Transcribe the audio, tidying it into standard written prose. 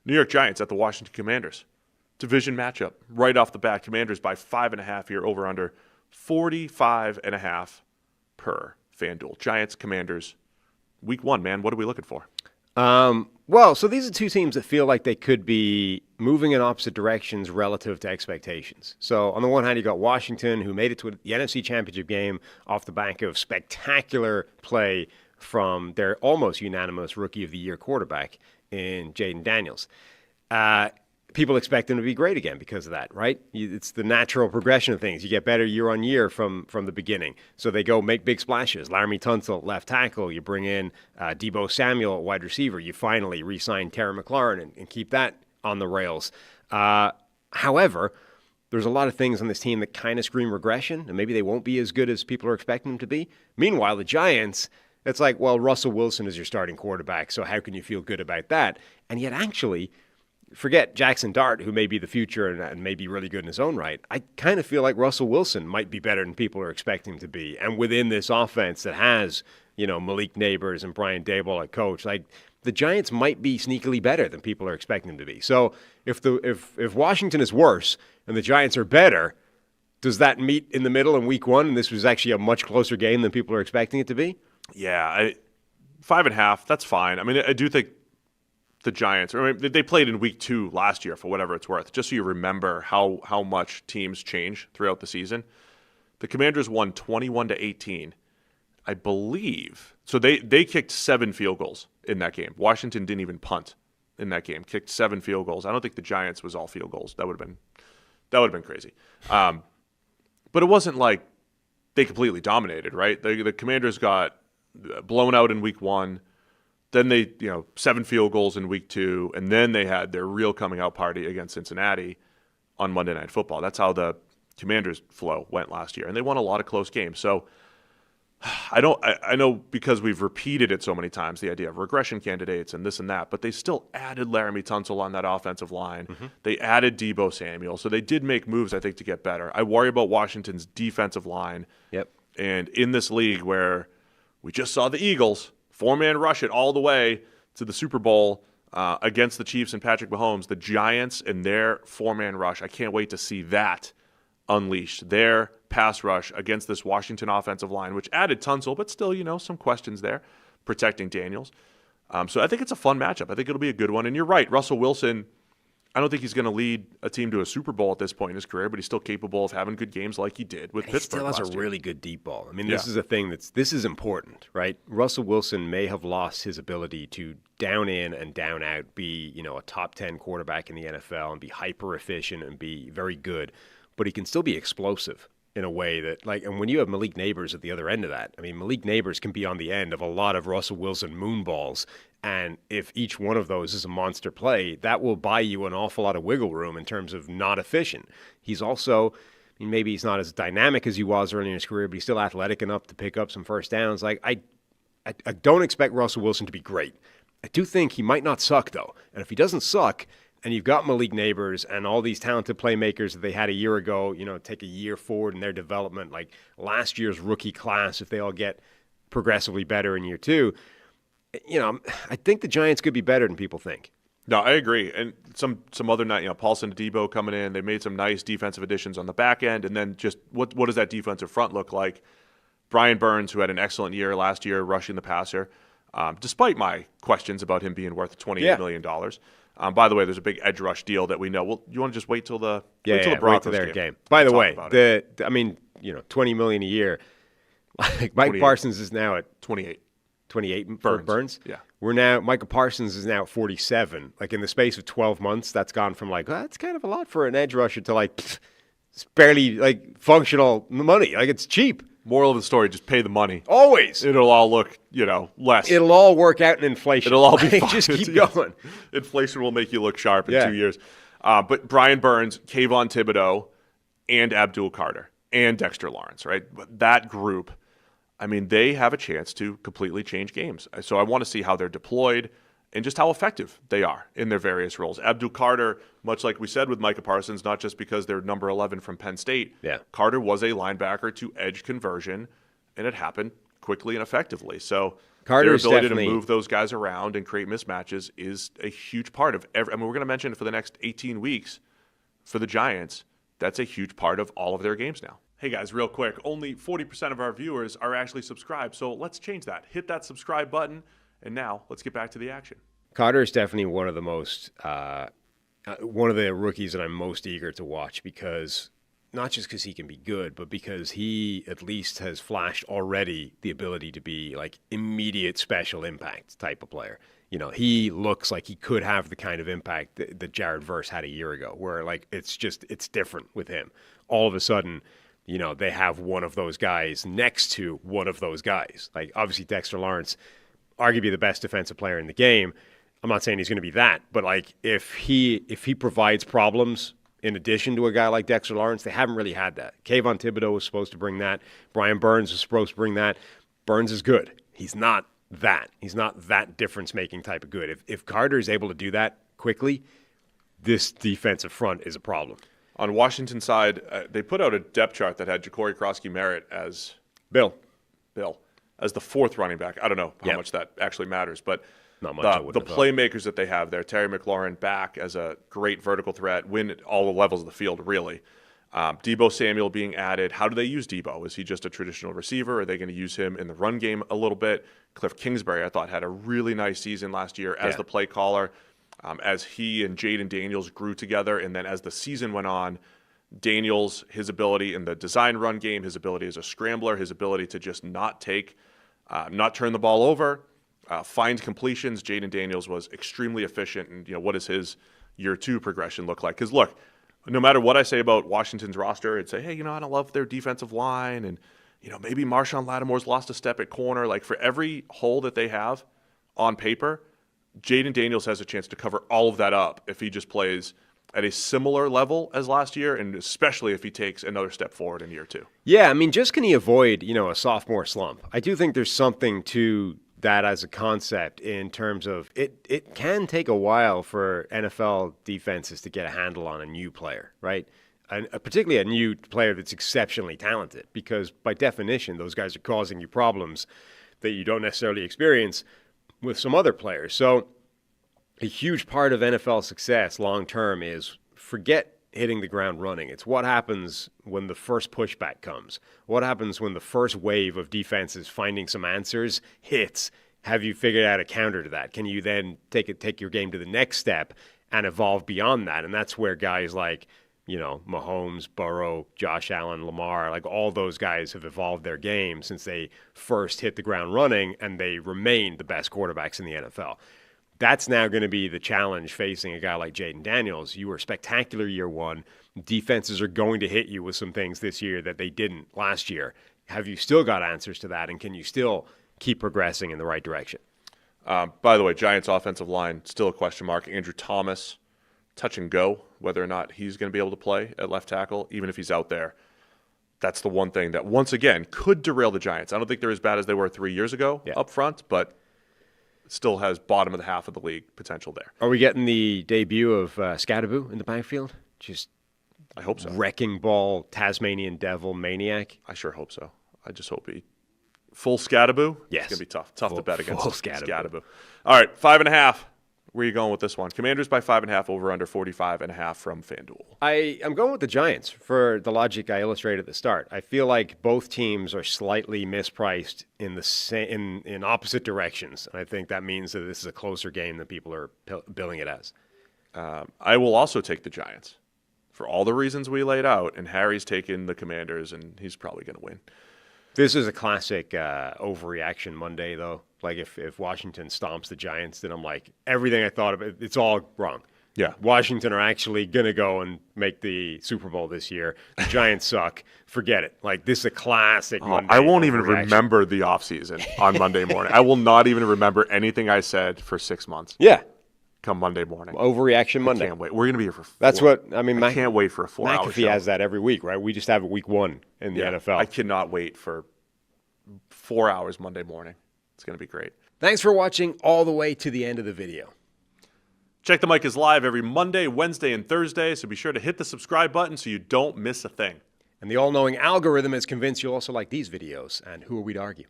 New York Giants at the Washington Commanders. Division matchup. Right off the bat, Commanders by 5.5 here, over under 45.5 per FanDuel. Giants, Commanders, week 1, man. What are we looking for? Well, so these are two teams that feel like they could be moving in opposite directions relative to expectations. So on the one hand, you got Washington, who made it to the NFC Championship game off the back of spectacular play from their almost unanimous Rookie of the Year quarterback in Jaden Daniels. People expect them to be great again because of that, right? It's the natural progression of things. You get better year on year from the beginning. So they go make big splashes. Laramie Tunsil, left tackle. You bring in Deebo Samuel, wide receiver. You finally re-sign Terry McLaurin and keep that on the rails. However, there's a lot of things on this team that kind of scream regression, and maybe they won't be as good as people are expecting them to be. Meanwhile, the Giants, it's like, well, Russell Wilson is your starting quarterback, so how can you feel good about that? And yet actually, forget Jackson Dart, who may be the future and may be really good in his own right. I kind of feel like Russell Wilson might be better than people are expecting him to be. And within this offense that has, Malik Neighbors and Brian Daboll at coach, like the Giants might be sneakily better than people are expecting them to be. So if Washington is worse and the Giants are better, does that meet in the middle in week 1? And this was actually a much closer game than people are expecting it to be? Yeah, 5.5, that's fine. I mean, I do think the Giants, they played in week 2 last year for whatever it's worth, just so you remember how much teams change throughout the season. The Commanders won 21-18, I believe. So they kicked 7 field goals in that game. Washington didn't even punt in that game, kicked 7 field goals. I don't think the Giants was all field goals. That would have been crazy. But it wasn't like they completely dominated, right? The Commanders got blown out in week 1. Then they, 7 field goals in week 2, and then they had their real coming out party against Cincinnati on Monday Night Football. That's how the Commanders' flow went last year, and they won a lot of close games. So I know because we've repeated it so many times, the idea of regression candidates and this and that, but they still added Laramie Tunsil on that offensive line. Mm-hmm. They added Deebo Samuel, so they did make moves, I think, to get better. I worry about Washington's defensive line. Yep. And in this league where we just saw the Eagles 4-man rush it all the way to the Super Bowl against the Chiefs and Patrick Mahomes, the Giants and their 4-man rush, I can't wait to see that unleashed. Their pass rush against this Washington offensive line, which added Tunsil, but still, some questions there, protecting Daniels. So I think it's a fun matchup. I think it'll be a good one. And you're right, Russell Wilson, I don't think he's going to lead a team to a Super Bowl at this point in his career, but he's still capable of having good games like he did with Pittsburgh. He still has a really good deep ball. I mean, this is a thing this is important, right? Russell Wilson may have lost his ability to down in and down out, be, a top 10 quarterback in the NFL and be hyper efficient and be very good, but he can still be explosive in a way that, and when you have Malik Neighbors at the other end of that, I mean, Malik Neighbors can be on the end of a lot of Russell Wilson moonballs. And if each one of those is a monster play, that will buy you an awful lot of wiggle room in terms of not efficient. He's also, maybe he's not as dynamic as he was early in his career, but he's still athletic enough to pick up some first downs. I don't expect Russell Wilson to be great. I do think he might not suck, though. And if he doesn't suck, and you've got Malik Neighbors and all these talented playmakers that they had a year ago, take a year forward in their development, like last year's rookie class, if they all get progressively better in year 2, I think the Giants could be better than people think. No, I agree. And some other night, Paulson and Deebo coming in, they made some nice defensive additions on the back end. And then just what does that defensive front look like? Brian Burns, who had an excellent year last year rushing the passer, despite my questions about him being worth $28 million. By the way, there's a big edge rush deal that we know. Well, you want to just wait till the Broncos game. By the way, $20 million a year. Like Mike Parsons is now at 28. 28 for Burns? Yeah. Micah Parsons is now at 47. Like in the space of 12 months, that's gone from that's kind of a lot for an edge rusher to it's barely functional money. It's cheap. Moral of the story, just pay the money. Always. It'll all look, less. It'll all work out in inflation. It'll all be fine. Just keep going. Inflation will make you look sharp in 2 years. But Brian Burns, Kayvon Thibodeau, and Abdul Carter, and Dexter Lawrence, right? That group, they have a chance to completely change games. So I want to see how they're deployed and just how effective they are in their various roles. Abdul Carter, much like we said with Micah Parsons, not just because they're number 11 from Penn State, Carter was a linebacker to edge conversion, and it happened quickly and effectively. So Carter's their ability definitely to move those guys around and create mismatches is a huge part of every. I mean, we're going to mention it for the next 18 weeks for the Giants. That's a huge part of all of their games now. Hey guys, real quick, only 40% of our viewers are actually subscribed, so let's change that. Hit that subscribe button, and now let's get back to the action. Carter is definitely one of the most one of the rookies that I'm most eager to watch, because not just because he can be good, but because he at least has flashed already the ability to be like immediate special impact type of player. You know, he looks like he could have the kind of impact that Jared Verse had a year ago, where like it's different with him. All of a sudden, you know, they have one of those guys next to one of those guys. Like obviously Dexter Lawrence, arguably the best defensive player in the game. I'm not saying he's going to be that, but like if he provides problems in addition to a guy like Dexter Lawrence, they haven't really had that. Kayvon Thibodeau was supposed to bring that. Brian Burns was supposed to bring that. Burns is good. He's not that. He's not that difference-making type of good. If Carter is able to do that quickly, this defensive front is a problem. On Washington's side, they put out a depth chart that had Ja'Cory Krosky-Merritt as Bill as the fourth running back. I don't know how much that actually matters, but not much. The playmakers that they have there, Terry McLaurin back as a great vertical threat, win at all the levels of the field, really. Deebo Samuel being added. How do they use Deebo? Is he just a traditional receiver? Are they going to use him in the run game a little bit? Cliff Kingsbury, I thought, had a really nice season last year as the play caller. As he and Jaden Daniels grew together, and then as the season went on, Daniels, his ability in the design run game, his ability as a scrambler, his ability to just not turn the ball over, find completions. Jaden Daniels was extremely efficient. And, you know, what does his year two progression look like? Because, look, no matter what I say about Washington's roster, I'd say, hey, you know, I don't love their defensive line. And, you know, maybe Marshawn Lattimore's lost a step at corner. Like, for every hole that they have on paper, Jaden Daniels has a chance to cover all of that up if he just plays at a similar level as last year, and especially if he takes another step forward in year two. Yeah, I mean, just can he avoid, you know, a sophomore slump? I do think there's something to that as a concept in terms of it can take a while for NFL defenses to get a handle on a new player, right? And particularly a new player that's exceptionally talented, because by definition, those guys are causing you problems that you don't necessarily experience with some other players. So a huge part of NFL success long term is forget hitting the ground running. It's what happens when the first pushback comes. What happens when the first wave of defenses finding some answers hits? Have you figured out a counter to that? Can you then take your game to the next step and evolve beyond that? And that's where guys like, you know, Mahomes, Burrow, Josh Allen, Lamar, like all those guys have evolved their game since they first hit the ground running, and they remain the best quarterbacks in the NFL. That's now going to be the challenge facing a guy like Jaden Daniels. You were spectacular year one. Defenses are going to hit you with some things this year that they didn't last year. Have you still got answers to that, and can you still keep progressing in the right direction? By the way, Giants offensive line, still a question mark. Andrew Thomas, touch and go, whether or not he's going to be able to play at left tackle, even if he's out there. That's the one thing that, once again, could derail the Giants. I don't think they're as bad as they were 3 years ago up front, but still has bottom of the half of the league potential there. Are we getting the debut of Scadaboo in the backfield? Just I hope so. Wrecking ball, Tasmanian devil maniac. I sure hope so. I just hope he full Scadaboo. Yes, it's gonna be tough. Tough to bet against full Scadaboo. All right, 5.5. Where are you going with this one? Commanders by 5.5, over under 45.5 from FanDuel. I'm going with the Giants for the logic I illustrated at the start. I feel like both teams are slightly mispriced in opposite directions, and I think that means that this is a closer game than people are billing it as. I will also take the Giants for all the reasons we laid out, and Harry's taking the Commanders, and he's probably going to win. This is a classic overreaction Monday, though. Like, if Washington stomps the Giants, then I'm like, everything I thought of it, it's all wrong. Yeah. Washington are actually going to go and make the Super Bowl this year. The Giants suck. Forget it. Like, this is a classic Monday I won't even overreaction. remember the offseason on Monday morning. I will not even remember anything I said for 6 months. Yeah. Come Monday morning. Overreaction Monday. I can't wait. We're going to be here for 4 That's what, I mean, I can't wait for a 4-hour show. McAfee has that every week, right? We just have it week 1 in the NFL. I cannot wait for 4 hours Monday morning. It's going to be great. Thanks for watching all the way to the end of the video. Check the Mic is live every Monday, Wednesday, and Thursday, so be sure to hit the subscribe button so you don't miss a thing. And the all-knowing algorithm is convinced you'll also like these videos, and who are we to argue?